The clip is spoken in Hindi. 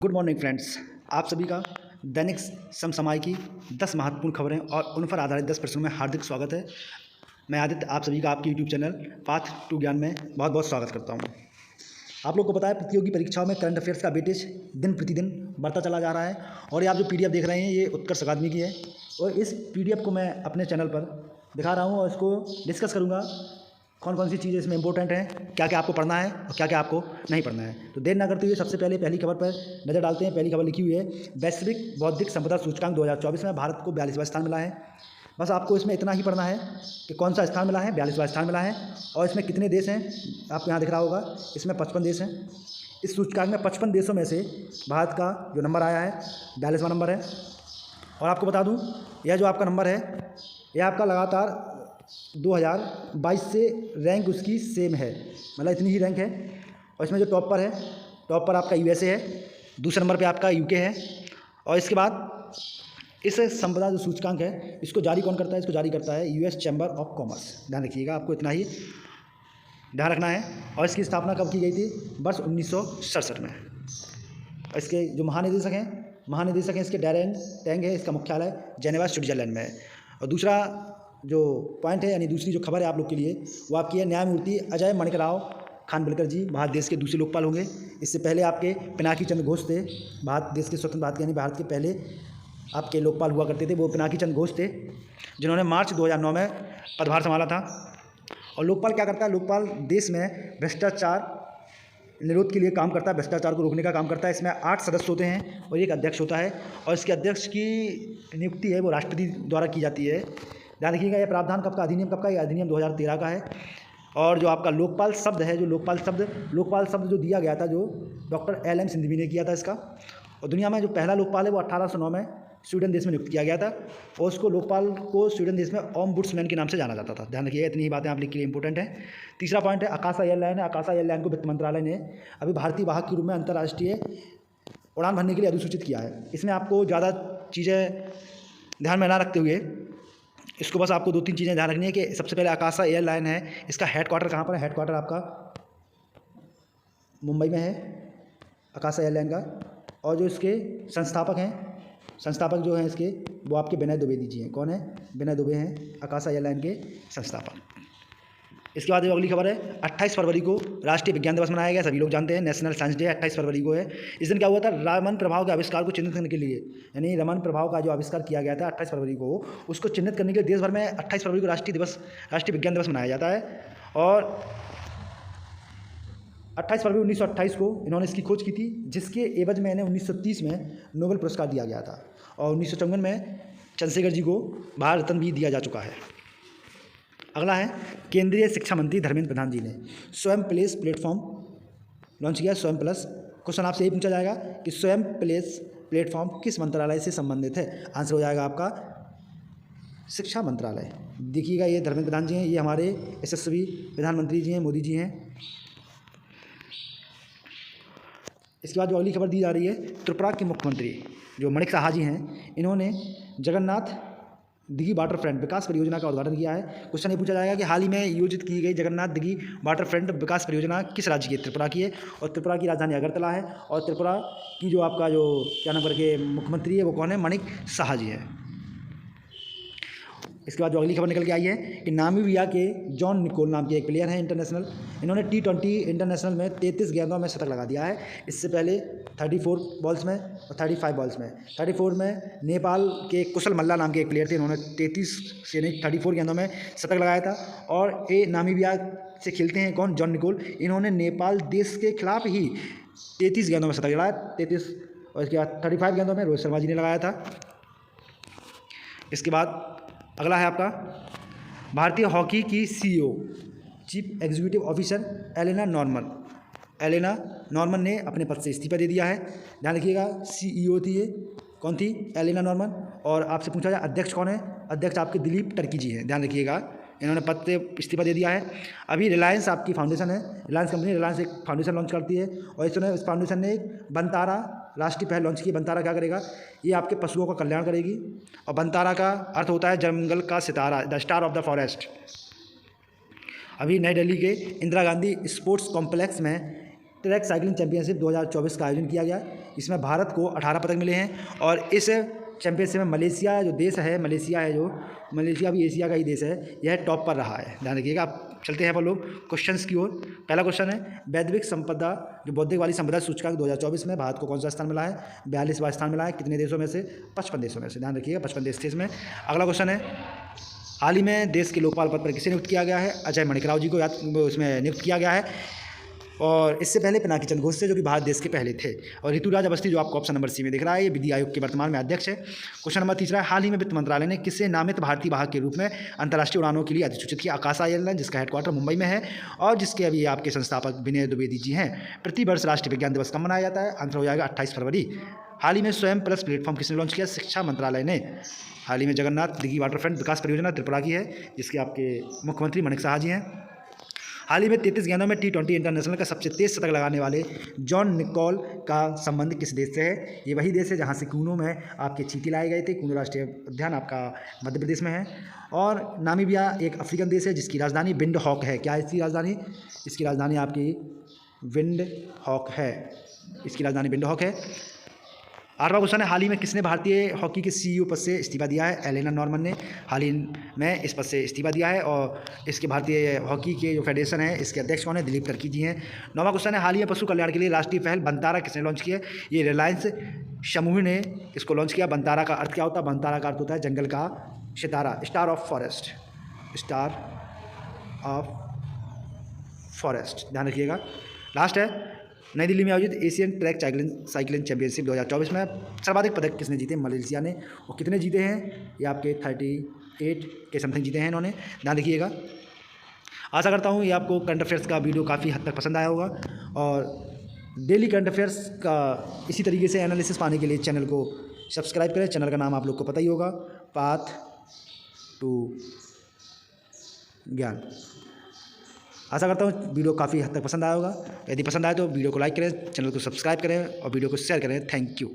Good morning friends. आप सभी का दैनिक समसामयिक की 10 महत्वपूर्ण खबरें और उन पर आधारित 10 प्रश्नों में हार्दिक स्वागत है। मैं आदित्य आप सभी का आपके यूट्यूब चैनल पाथ टू ज्ञान में बहुत बहुत स्वागत करता हूं। आप लोग को पता है प्रतियोगी परीक्षाओं में करंट अफेयर्स का वेटेज दिन प्रतिदिन बढ़ता चला जा रहा है और ये आप जो पीडीएफ देख रहे हैं ये उत्कर्ष अकादमी की है और इस पीडीएफ को मैं अपने चैनल पर दिखा रहा हूँ और इसको डिस्कस करूँगा कौन कौन सी चीज़ें इसमें इंपॉर्टेंट हैं, क्या क्या आपको पढ़ना है और क्या क्या आपको नहीं पढ़ना है। तो देर ना करते हुए सबसे पहले पहली खबर पर नज़र डालते हैं। पहली खबर लिखी हुई है वैश्विक बौद्धिक संपदा सूचकांक 2024 में भारत को 42वां स्थान मिला है। बस आपको इसमें इतना ही पढ़ना है कि कौन सा स्थान मिला है, 42वां स्थान मिला है और इसमें कितने देश हैं आपको यहाँ दिख रहा होगा। इसमें 55 देश हैं। इस सूचकांक में 55 देशों में से भारत का जो नंबर आया है 42वां नंबर है। और आपको बता दूँ यह जो आपका नंबर है यह आपका लगातार 2022 से रैंक उसकी सेम है, मतलब इतनी ही रैंक है। और इसमें जो टॉप पर आपका यूएसए है, दूसरे नंबर पे आपका यूके है। और इसके बाद इस संपदा जो सूचकांक है इसको जारी कौन करता है? इसको जारी करता है यूएस चैम्बर ऑफ कॉमर्स। ध्यान रखिएगा, आपको इतना ही ध्यान रखना है। और इसकी स्थापना कब की गई थी? वर्ष 1967 में। इसके जो महानिदेशक हैं इसके डैरेन टैंग है, इसका मुख्यालय जेनेवा स्विट्जरलैंड में है। और दूसरा जो पॉइंट है यानी दूसरी जो खबर है आप लोग के लिए वो आपकी है न्यायमूर्ति अजय माणिकराव खानविलकर जी भारत देश के दूसरे लोकपाल होंगे। इससे पहले आपके पिनाकी चंद्र घोष थे, भारत देश के स्वतंत्र भारत यानी भारत के पहले आपके लोकपाल हुआ करते थे, वो पिनाकी चंद्र घोष थे जिन्होंने मार्च 2009 में पदभार संभाला था। और लोकपाल क्या करता है? लोकपाल देश में भ्रष्टाचार निरोध के लिए काम करता है, भ्रष्टाचार को रोकने का काम करता है। इसमें 8 सदस्य होते हैं और एक अध्यक्ष होता है और इसके अध्यक्ष की नियुक्ति है वो राष्ट्रपति द्वारा की जाती है। ध्यान रखिएगा, यह प्रावधान कब का, अधिनियम कब का? यह अधिनियम 2013 का है। और जो आपका लोकपाल शब्द है, जो लोकपाल शब्द जो दिया गया था जो डॉक्टर एल एम सिंघवी ने किया था इसका। और दुनिया में जो पहला लोकपाल है वो 1809 में स्वीडन देश में नियुक्त किया गया था और उसको लोकपाल को स्वीडन देश में ओम्बुड्समैन के नाम से जाना जाता था। ध्यान रखिएगा, इतनी ही बातें आप लिख के लिए इंपॉर्टेंट है। तीसरा पॉइंट है आकाशा एयरलाइन है। आकाशा एयरलाइन को वित्त मंत्रालय ने अभी भारतीय वाहक के रूप में अंतर्राष्ट्रीय उड़ान भरने के लिए अधिसूचित किया है। इसमें आपको ज़्यादा चीज़ें ध्यान में ना रखते हुए इसको बस आपको 2-3 चीज़ें ध्यान रखनी है कि सबसे पहले आकाशा एयरलाइन है, इसका हेडक्वार्टर कहाँ पर है? हेडक्वार्टर आपका मुंबई में है आकाशा एयरलाइन का। और जो इसके संस्थापक जो हैं इसके वो आपके विनय द्विवेदी जी हैं। कौन है? विनय दुबे हैं आकाशा एयरलाइन के संस्थापक। इसके बाद जो अगली खबर है 28 फरवरी को राष्ट्रीय विज्ञान दिवस मनाया गया। सभी लोग जानते हैं नेशनल साइंस डे 28 फरवरी को है। इस दिन क्या हुआ था? रामन प्रभाव के आविष्कार को चिन्हित करने के लिए, यानी रमन प्रभाव का जो आविष्कार किया गया था 28 फरवरी को, उसको चिन्हित करने के लिए देश भर में 28 फरवरी को राष्ट्रीय विज्ञान दिवस मनाया जाता है। और 28 फरवरी 1928 को इन्होंने इसकी खोज की थी जिसके एवज में इन्हें 1930 में नोबेल पुरस्कार दिया गया था और 1954 में चंद्रशेखर जी को भारत रत्न भी दिया जा चुका है। अगला है केंद्रीय शिक्षा मंत्री धर्मेंद्र प्रधान जी ने स्वयं प्लेस प्लेटफॉर्म लॉन्च किया। स्वयं प्लस क्वेश्चन आपसे यही पूछा जाएगा कि स्वयं प्लेस प्लेटफॉर्म किस मंत्रालय से संबंधित है? आंसर हो जाएगा आपका शिक्षा मंत्रालय। देखिएगा, ये धर्मेंद्र प्रधान जी हैं, ये हमारे यशस्वी प्रधानमंत्री जी हैं, मोदी जी हैं। इसके बाद जो अगली खबर दी जा रही है त्रिपुरा के मुख्यमंत्री जो माणिक साहा जी हैं, इन्होंने जगन्नाथ दिघी वाटर फ्रंट विकास परियोजना का उद्घाटन किया है। क्वेश्चन ये पूछा जाएगा कि हाल ही में आयोजित की गई जगन्नाथ दिघी वाटर फ्रंट विकास परियोजना किस राज्य की है? त्रिपुरा की है और त्रिपुरा की राजधानी अगरतला है। और त्रिपुरा की जो आपका जो क्या नाम करके मुख्यमंत्री है वो कौन है? माणिक साहा जी है। इसके बाद जो अगली खबर निकल के आई है कि नामीबिया के जॉन निकोल नाम के एक प्लेयर हैं इंटरनेशनल, इन्होंने T20 इंटरनेशनल में 33 गेंदों में शतक लगा दिया है। इससे पहले 34 बॉल्स में और 35 बॉल्स में 34 में नेपाल के कुशल मल्ला नाम के एक प्लेयर थे, इन्होंने 34 गेंदों में शतक लगाया था। और ये नामीबिया से खेलते हैं कौन? John Nicol. इन्होंने नेपाल देश के खिलाफ ही 33 गेंदों में शतक लगाया, 33। और इसके बाद 35 गेंदों में रोहित शर्मा जी ने लगाया था। इसके बाद अगला है आपका भारतीय हॉकी की CEO chief executive officer Elena Norman ने अपने पद से इस्तीफा दे दिया है। ध्यान रखिएगा, CEO थी ये, कौन थी? Elena Norman. और आपसे पूछा जाए अध्यक्ष कौन है? अध्यक्ष आपके दिलीप टर्की जी हैं। ध्यान रखिएगा, इन्होंने पद से इस्तीफा दे दिया है। अभी रिलायंस आपकी फाउंडेशन है, रिलायंस एक फाउंडेशन लॉन्च करती है और इस फाउंडेशन ने एक बनतारा राष्ट्रीय पहल लॉन्च की। बनतारा क्या करेगा? ये आपके पशुओं का कल्याण करेगी। और बनतारा का अर्थ होता है जंगल का सितारा, the star of the forest. अभी नई दिल्ली के इंदिरा गांधी स्पोर्ट्स कॉम्प्लेक्स में ट्रैक साइकिलिंग चैंपियनशिप 2024 का आयोजन किया गया। इसमें भारत को 18 पदक मिले हैं और इस चैंपियनशिप में मलेशिया जो देश है, मलेशिया भी एशिया का ही देश है, यह टॉप पर रहा है। ध्यान रखिएगा। आप चलते हैं अपन लोग क्वेश्चंस की ओर। पहला क्वेश्चन है वैश्विक संपदा जो बौद्धिक वाली संपदा सूचकांक 2024 में भारत को कौन सा स्थान मिला है? 42वां स्थान मिला है। कितने देशों में से? 55 देशों में से। ध्यान रखिएगा 55 देश थे इसमें। अगला क्वेश्चन है हाल ही में देश के लोकपाल पद पर किसे नियुक्त किया गया है? अजय मणिकराव जी को उसमें नियुक्त किया गया है। और इससे पहले पिनाकी चंद्र घोष से जो कि भारत देश के पहले थे। और ऋतुराज अवस्थी जो आपको ऑप्शन नंबर सी में दिख रहा है, ये विधि आयोग के वर्तमान में अध्यक्ष है। क्वेश्चन नंबर तीसरा है हाल ही में वित्त मंत्रालय ने किसे नामित भारतीय वाहक के रूप में अंतर्राष्ट्रीय उड़ानों के लिए अधिसूचित किया? आकाश एयरलाइन, जिसका हेडक्वार्टर मुंबई में है और जिसके अभी आपके संस्थापक विनय द्विवेदी जी हैं। प्रतिवर्ष राष्ट्रीय विज्ञान दिवस कब मनाया जाता है? आंसर हो जाएगा 28 फरवरी। हाल ही में स्वयं प्लस प्लेटफॉर्म किसने लॉन्च किया? शिक्षा मंत्रालय ने। हाल ही में जगन्नाथ दिघी वाटरफ्रंट विकास परियोजना त्रिपुरा की है, जिसके आपके मुख्यमंत्री माणिक साहा जी हैं। हाल ही में 33 गेंदों में T20 इंटरनेशनल का सबसे तेज शतक लगाने वाले जॉन निकोल का संबंध किस देश से है? ये वही देश है जहाँ से कूनो में आपके चींटी लाए गए थे। कूनो राष्ट्रीय उद्यान आपका मध्य प्रदेश में है। और नामीबिया एक अफ्रीकन देश है जिसकी राजधानी विंड हॉक है। क्या है इसकी राजधानी? इसकी राजधानी आपकी विंड हॉक है। इसकी राजधानी विंड हॉक है। 8वां क्वेश्चन है हाल ही में किसने भारतीय हॉकी के CEO पद से इस्तीफा दिया है? एलेना नॉर्मन ने हाल ही में इस पद से इस्तीफा दिया है। और इसके भारतीय हॉकी के जो फेडरेशन है इसके अध्यक्ष कौन है? दिलीप कर्की जी हैं। 9वां क्वेश्चन है हाल ही में पशु कल्याण के लिए राष्ट्रीय पहल बंतारा किसने लॉन्च की है? ये रिलायंस समूह ने इसको लॉन्च किया। बंतारा का अर्थ क्या होता है? बंतारा का अर्थ होता है जंगल का सितारा, star of forest, star of forest. ध्यान रखिएगा। लास्ट है नई दिल्ली में आयोजित एशियन ट्रैक साइकिलिंग चैंपियनशिप 2024 में सर्वाधिक पदक किसने जीते? मलेशिया ने। और कितने जीते हैं? ये आपके 38 के समथिंग जीते हैं इन्होंने। ध्यान रखिएगा। आशा करता हूँ ये आपको करंट अफेयर्स का वीडियो काफ़ी हद तक पसंद आया होगा। और डेली करंट अफेयर्स का इसी तरीके से एनालिसिस पाने के लिए चैनल को सब्सक्राइब करें। चैनल का नाम आप लोग को पता ही होगा, पाथ टू ज्ञान। आशा करता हूँ वीडियो काफ़ी हद तक पसंद आया होगा। यदि पसंद आए तो वीडियो को लाइक करें, चैनल को सब्सक्राइब करें और वीडियो को शेयर करें। Thank you.